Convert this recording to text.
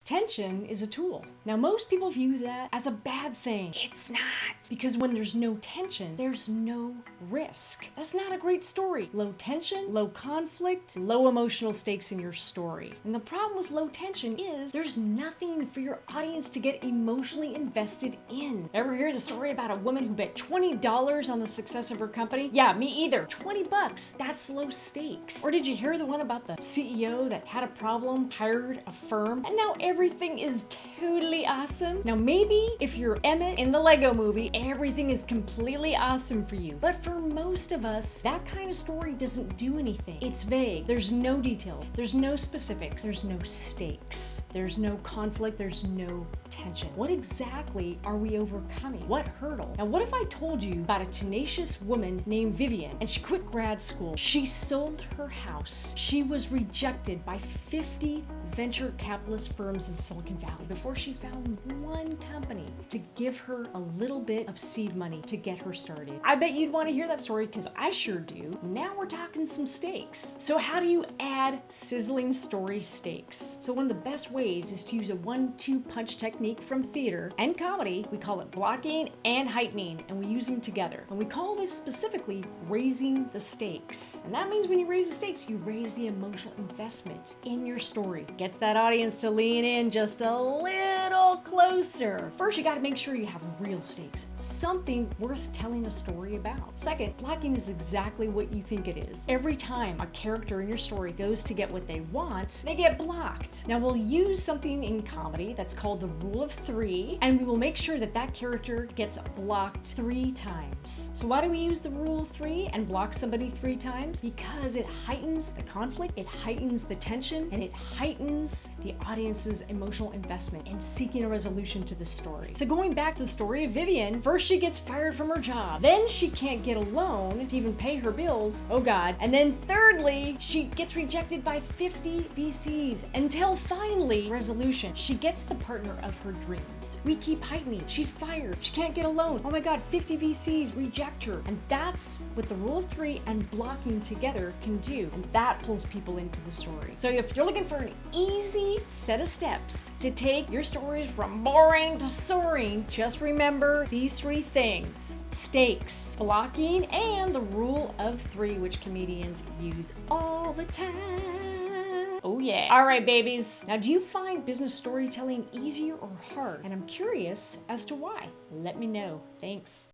Tension is a tool. Now, most people view that as a bad thing. It's not. Because when there's no tension, there's no risk. That's not a great story. Low tension, low conflict, low emotional stakes in your story. And the problem with low tension is there's nothing for your audience to get emotionally invested in. Ever hear the story about a woman who bet $20 on the success of her company? Yeah, me either. 20 bucks. That's low stakes. Or did you hear the one about the CEO that had a problem, hired a firm, and now everything is totally awesome? Now maybe if you're Emmett in the Lego movie, everything is completely awesome for you. But for most of us, that kind of story doesn't do anything. It's vague. There's no detail. There's no specifics. There's no stakes. There's no conflict. There's no tension. What exactly are we overcoming? What hurdle? Now, what if I told you about a tenacious woman named Vivian, and she quit grad school. She sold her house. She was rejected by 50 venture capitalist firms in Silicon Valley before she found one company to give her a little bit of seed money to get her started. I bet you'd want to hear that story because I sure do. Now we're talking some stakes. So how do you add sizzling story stakes? So one of the best ways is to use a 1-2 punch technique from theater and comedy. We call it blocking and heightening, and we use them together. And we call this specifically raising the stakes. And that means when you raise the stakes, you raise the emotional investment in your story. Gets that audience to lean in just a little closer. First, you got to make sure you have real stakes, something worth telling a story about. Second, blocking is exactly what you think it is. Every time a character in your story goes to get what they want, they get blocked. Now, we'll use something in comedy that's called the rule of 3, and we will make sure that that character gets blocked 3 times. So why do we use the rule of 3 and block somebody 3 times? Because it heightens the conflict, it heightens the tension, and it heightens the audience's emotional investment in seeking a resolution to the story. So going back to the story of Vivian, first she gets fired from her job. Then she can't get a loan to even pay her bills. Oh God. And then thirdly, she gets rejected by 50 VCs until finally, resolution. She gets the partner of her dreams. We keep heightening. She's fired. She can't get a loan. Oh my God, 50 VCs reject her. And that's what the rule of 3 and blocking together can do. And that pulls people into the story. So if you're looking for an easy set of steps to take your stories from boring to soaring, just remember these 3 things: stakes, blocking, and the rule of 3, which comedians use all the time. Oh yeah. All right, babies. Now, do you find business storytelling easier or hard? And I'm curious as to why. Let me know. Thanks.